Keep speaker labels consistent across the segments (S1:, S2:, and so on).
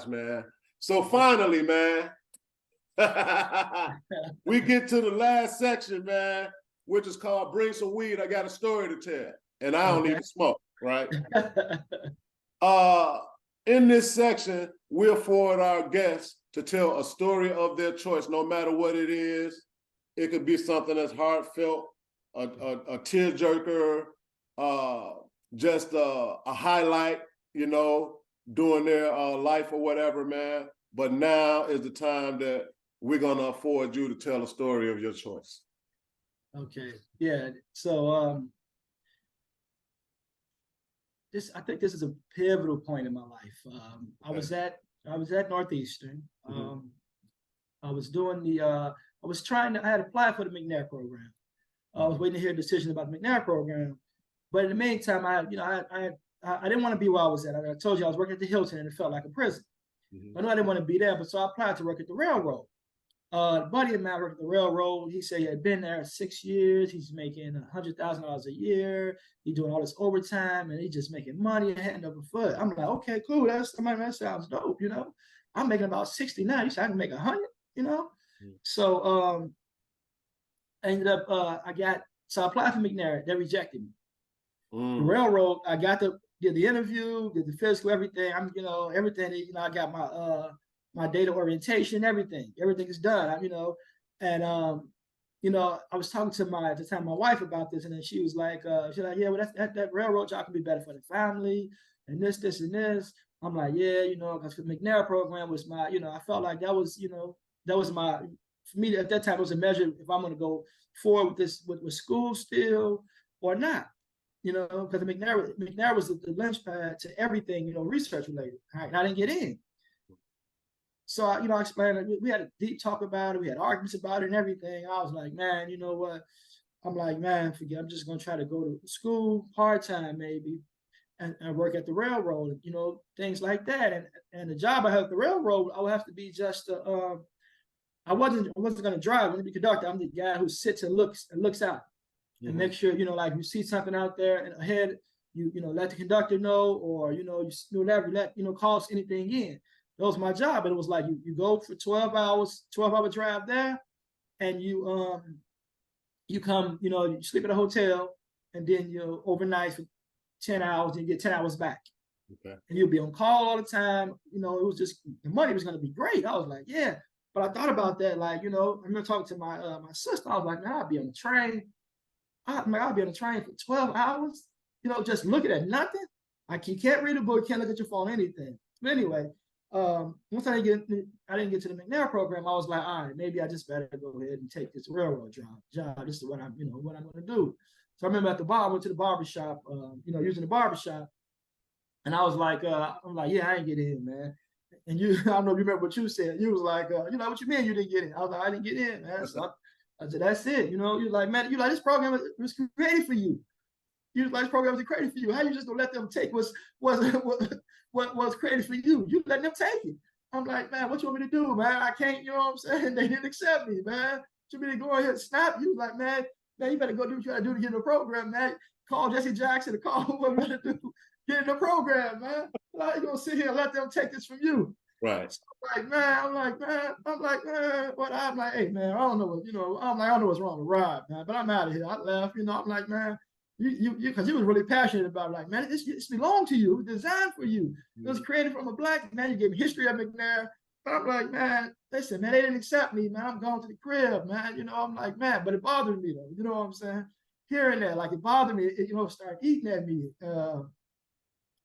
S1: gosh, man. So finally, man, we get to the last section, man, which is called Bring Some Weed. I got a story to tell. And I don't even smoke, right? In this section, we'll afford our guests to tell a story of their choice, no matter what it is. It could be something that's heartfelt, a tearjerker, just a highlight, you know, during their life or whatever, man. But now is the time that we're going to afford you to tell a story of your choice.
S2: Okay. Yeah. So I think this is a pivotal point in my life. I was at Northeastern. I was doing I had applied for the McNair program. I was waiting to hear a decision about the McNair program. But in the meantime, I didn't want to be where I was at. I told you I was working at the Hilton and it felt like a prison. I knew I didn't want to be there, but so I applied to work at the railroad. A buddy of mine worked at the railroad. He said he had been there 6 years. He's making $100,000 a year. He's doing all this overtime and he's just making money hand over foot. I'm like, okay, cool. That sounds dope, you know. I'm making about 60 now. You said I can make 100, you know. So I ended up I applied for McNair. They rejected me. The railroad, I did the interview, did the physical, everything. Everything. You know, I got my data orientation, everything is done, you know. And you know, I was talking to at the time my wife about this, and then she was like, yeah, well, that railroad job can be better for the family, and this, and this. I'm like, yeah, you know, because the McNair program was my, you know, I felt like that was, you know, that was my, for me at that time, it was a measure if I'm going to go forward with this, with school still or not, you know, because the McNair was the linchpad to everything, you know, research related. I didn't get in. So, I explained, we had a deep talk about it. We had arguments about it and everything. I was like, man, you know what? I'm like, man, forget, I'm just going to try to go to school part-time maybe and work at the railroad, you know, things like that. And the job I had at the railroad, I would have to be just, I wasn't going to drive, I wasn't be conductor. I'm the guy who sits and looks out and make sure, you know, like you see something out there and ahead, you know, let the conductor know, or, you know, calls anything in. That was my job. And it was like you go for 12-hour drive there, and you come, you know, you sleep at a hotel, and then you overnight for 10 hours, and you get 10 hours back. Okay. And you'll be on call all the time. You know, it was just, the money was going to be great. I was like, yeah. But I thought about that, like, you know, I remember talking to my sister. I was like, man, I'll be on the train. I'll be on the train for 12 hours, you know, just looking at nothing. Like, you can't read a book, can't look at your phone, anything. But anyway, once I didn't get to the McNair program, I was like, all right, maybe I just better go ahead and take this railroad job. This is what I'm going to do. So I remember at the bar, I went to the barbershop, you know, using the barbershop. And I was like, I'm like, yeah, I ain't get in, man. And you, I don't know if you remember what you said. You was like, you know, what you mean you didn't get in? I was like, I didn't get in, man. So I said, that's it. You know, you're like, man, you like, this program was created for you. You like, this program was created for you. How you just gonna let them take what's created for you? You let them take it. I'm like, man, what you want me to do, man? I can't, you know what I'm saying? They didn't accept me, man. You want me to go ahead and snap? You like, man, you better go do what you gotta do to get in the program, man. Call Jesse Jackson to call what we gotta do. Get in the program, man. Like, you gonna sit here and let them take this from you. Right. So I'm like, man, what? I'm like, hey, man, I don't know what, you know, I don't know what's wrong with Rob, man, but I'm out of here. I left, you know, I'm like, man, because you was really passionate about it, like, man, this belonged to you, it was designed for you. It was created from a Black man. You gave me history of McNair. But I'm like, man, listen, man, they didn't accept me, man. I'm going to the crib, man. You know, I'm like, man, but it bothered me though. You know what I'm saying? Hearing that, like, it bothered me. It, you know, started eating at me.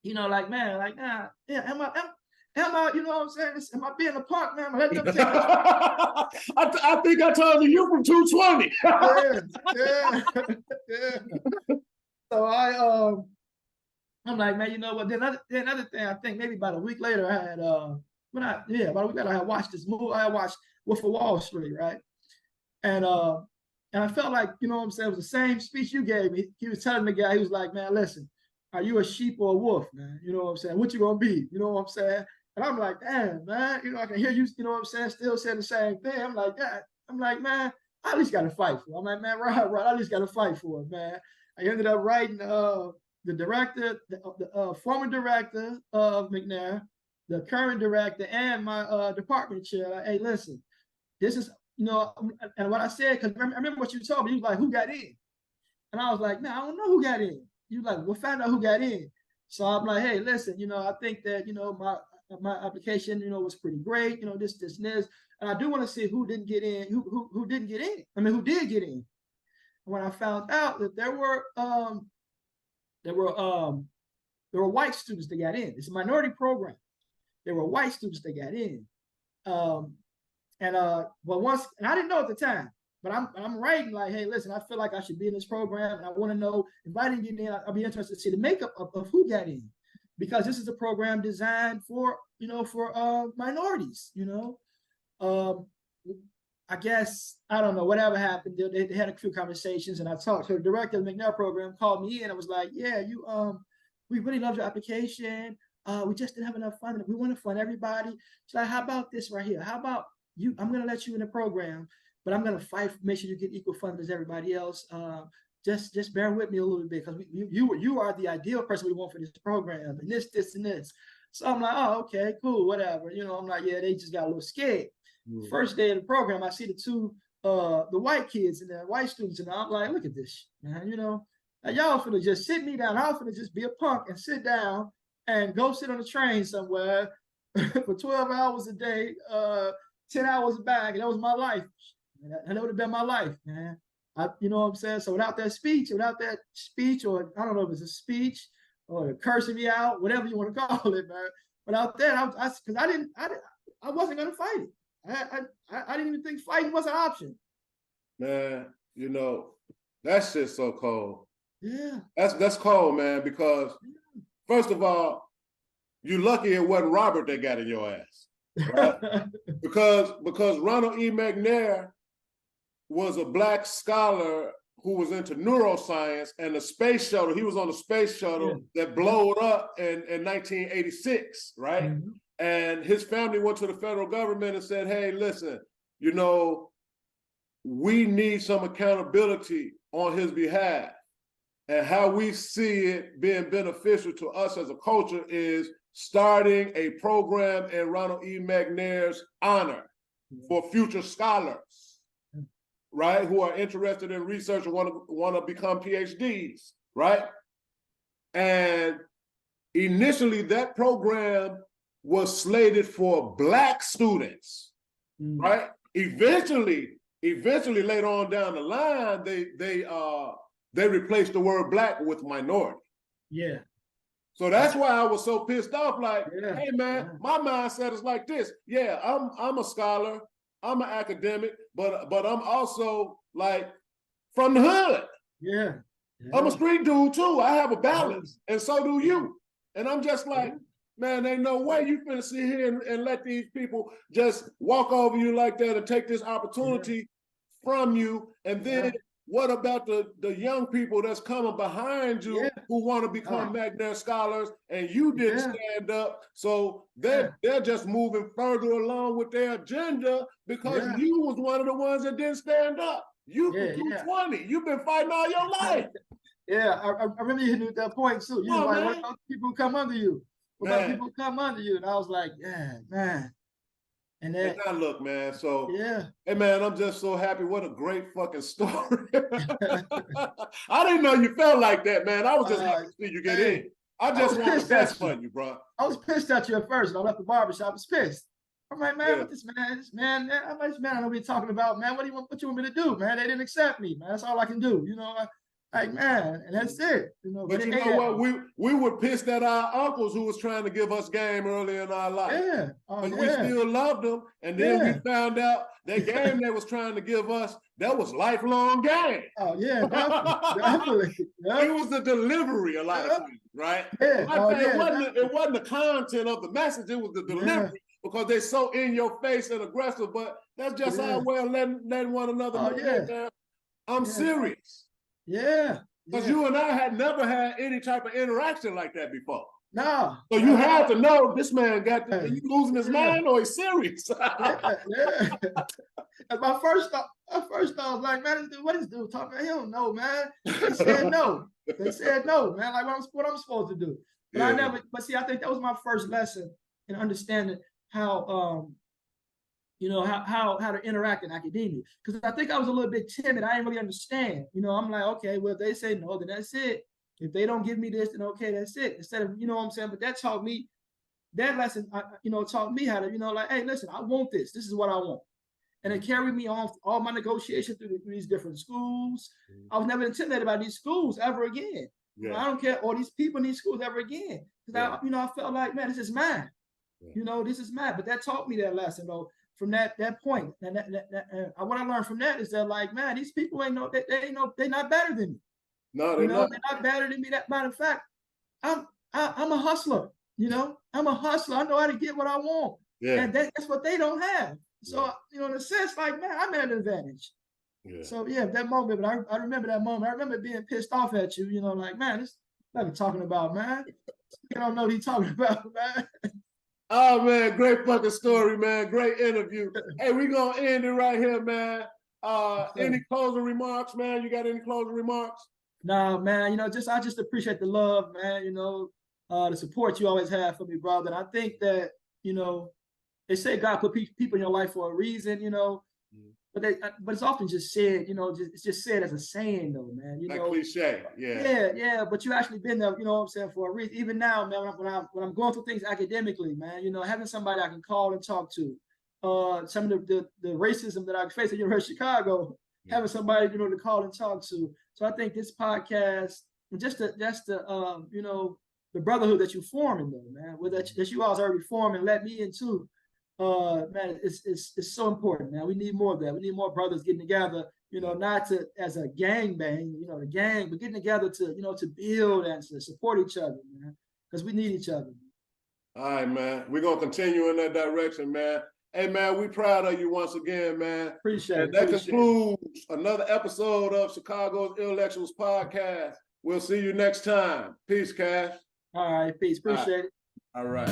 S2: You know, like, man, like, nah, yeah, am I, you know what I'm saying? Am I being a punk, man? Let them take this.
S1: I think I told you from 220.
S2: yeah. So I'm like, man, you know what? Then another thing, I think maybe about a week later, I had about a week later, I had watched this movie. I watched Wolf of Wall Street, right? And I felt like, you know what I'm saying, it was the same speech you gave me. He was telling the guy, he was like, man, listen, are you a sheep or a wolf, man? You know what I'm saying? What you gonna be? You know what I'm saying? And I'm like, damn, man, you know, I can hear you, you know what I'm saying, still saying the same thing. I'm like, that. I'm like, man, I at least got to fight for it. I'm like, man, right, I at least got to fight for it, man. I ended up writing the director, the former director of McNair, the current director and my department chair, like, hey, listen, this is, you know, and what I said, because I remember what you told me, you was like, who got in? And I was like, man, I don't know who got in. You like, well, find out who got in. So I'm like, hey, listen, you know, I think that, you know, my application, you know, was pretty great, you know, this, and this. And I do want to see who didn't get in, who didn't get in. I mean, who did get in. When I found out that there were white students that got in. It's a minority program. There were white students that got in. But once, and I didn't know at the time, but I'm writing like, hey, listen, I feel like I should be in this program, and I want to know if I didn't get in, I'll be interested to see the makeup of who got in, because this is a program designed for, you know, for minorities, you know. I guess, I don't know, whatever happened, they had a few conversations, and I talked to the director of the McNair program, called me in, I was like, yeah, we really loved your application. We just didn't have enough funding. We want to fund everybody. She's like, how about this right here? How about you? I'm going to let you in the program, but I'm going to fight, make sure you get equal funding as everybody else. Just bear with me a little bit, because you are the ideal person we want for this program, and this, and this. So I'm like, oh, okay, cool, whatever. You know, I'm like, yeah, they just got a little scared. First day of the program, I see the white kids and the white students, and I'm like, look at this, man. You know, y'all finna just sit me down. I was finna just be a punk and sit down and go sit on a train somewhere for 12 hours a day, 10 hours back, and that was my life. And that would have been my life, man. You know what I'm saying? So without that speech, or I don't know if it's a speech or cursing me out, whatever you want to call it, man. Without that, because I wasn't gonna fight it. I didn't even think fighting was an option.
S1: Man, you know, that shit's so cold.
S2: Yeah.
S1: That's cold, man, because first of all, you're lucky it wasn't Robert that got in your ass. Right? because Ronald E. McNair was a Black scholar who was into neuroscience, and the space shuttle, he was on the space shuttle that blowed up in 1986, right? Mm-hmm. And his family went to the federal government and said, hey, listen, you know, we need some accountability on his behalf. And how we see it being beneficial to us as a culture is starting a program in Ronald E. McNair's honor for future scholars, right, who are interested in research and want to become PhDs, right? And initially, that program was slated for Black students, right? Eventually, later on down the line, they replaced the word Black with minority.
S2: Yeah.
S1: So that's why I was so pissed off. Like, hey man, my mindset is like this. Yeah, I'm a scholar, I'm an academic, but I'm also like from the hood.
S2: Yeah.
S1: I'm a street dude too. I have a balance, and so do you. And I'm just like, man, ain't no way you finna sit here and let these people just walk over you like that and take this opportunity from you. And then what about the young people that's coming behind you who want to become McNair scholars, and you didn't stand up? So they're just moving further along with their agenda because you was one of the ones that didn't stand up. You 20. You've been fighting all your life.
S2: I remember you hit that point too. You like, what about people who come under you? What about people who come under you? And I was like, yeah, man. And then,
S1: now look, man. So hey, man, I'm just so happy. What a great fucking story. I didn't know you felt like that, man. I was just happy to see you get in. I just want the best for you, bro.
S2: I was pissed at you at first. When I left the barbershop, I was pissed. I'm like, man, what this man, I'm like, this man, I know what you're talking about, man. What you want me to do, man? They didn't accept me, man. That's all I can do, you know. Like, man, and that's it. You know,
S1: but you know what? We were pissed at our uncles who was trying to give us game early in our life. But we still loved them. And then we found out that game they was trying to give us, that was lifelong game.
S2: Oh, yeah, definitely.
S1: It was the delivery a lot of times, right? It wasn't the content of the message, it was the delivery. Because they're so in your face and aggressive, but that's just our way of letting one another know. I'm serious. Because you and I had never had any type of interaction like that before.
S2: No.
S1: So you had to know this man are you losing his mind or he's serious?
S2: And my first thought was like, man, what is this dude talking about? He don't know, man. They said no. They said no, man. Like what I'm supposed to do. But I think that was my first lesson and understanding how how to interact in academia. Because I think I was a little bit timid. I didn't really understand. I'm like, okay, well, if they say no, then that's it. If they don't give me this, then okay, that's it. Instead of, what I'm saying, but that taught me, that lesson, taught me how to, like, hey, listen, I want this. This is what I want. And it carried me on all my negotiations through these different schools. I was never intimidated by these schools ever again. Yeah. I don't care all these people in these schools ever again. Because I felt like, man, this is mine. Yeah. This is mine. But that taught me that lesson, though. From that point, and what I learned from that is that, like, man, these people ain't no, they're not better than me.
S1: No, they're not.
S2: They're not better than me. That matter of fact, I'm a hustler. I'm a hustler. I know how to get what I want. Yeah. And that's what they don't have. So in a sense, like, man, I'm at an advantage. Yeah. So that moment, but I remember that moment. I remember being pissed off at you. Like, man, this what I'm talking about, man. You don't know what he's talking about, man.
S1: Oh, man, great fucking story, man. Great interview. Hey, we gonna end it right here, man. Any closing remarks, man? You got any closing remarks?
S2: Nah, man, I just appreciate the love, man, the support you always have for me, brother. And I think that, they say God put people in your life for a reason, but it's often just said, it's just said as a saying, though, man.
S1: Like cliche, yeah.
S2: Yeah, but you actually been there, what I'm saying, for a reason. Even now, man, when I'm going through things academically, man, having somebody I can call and talk to, some of the racism that I faced at the University of Chicago, having somebody, to call and talk to. So I think this podcast, and just the brotherhood that you're forming, though, man, that you all already formed and let me into. Man, it's so important, man. We need more of that. We need more brothers getting together, not as a gang bang, the gang, but getting together to, to build and to support each other, man, because we need each other.
S1: All right, man. We're going to continue in that direction, man. Hey, man, we proud of you once again, man.
S2: Appreciate it.
S1: That concludes another episode of Chicago's ILLectuals podcast. We'll see you next time. Peace, Cash.
S2: All right, peace. Appreciate it.
S1: All right.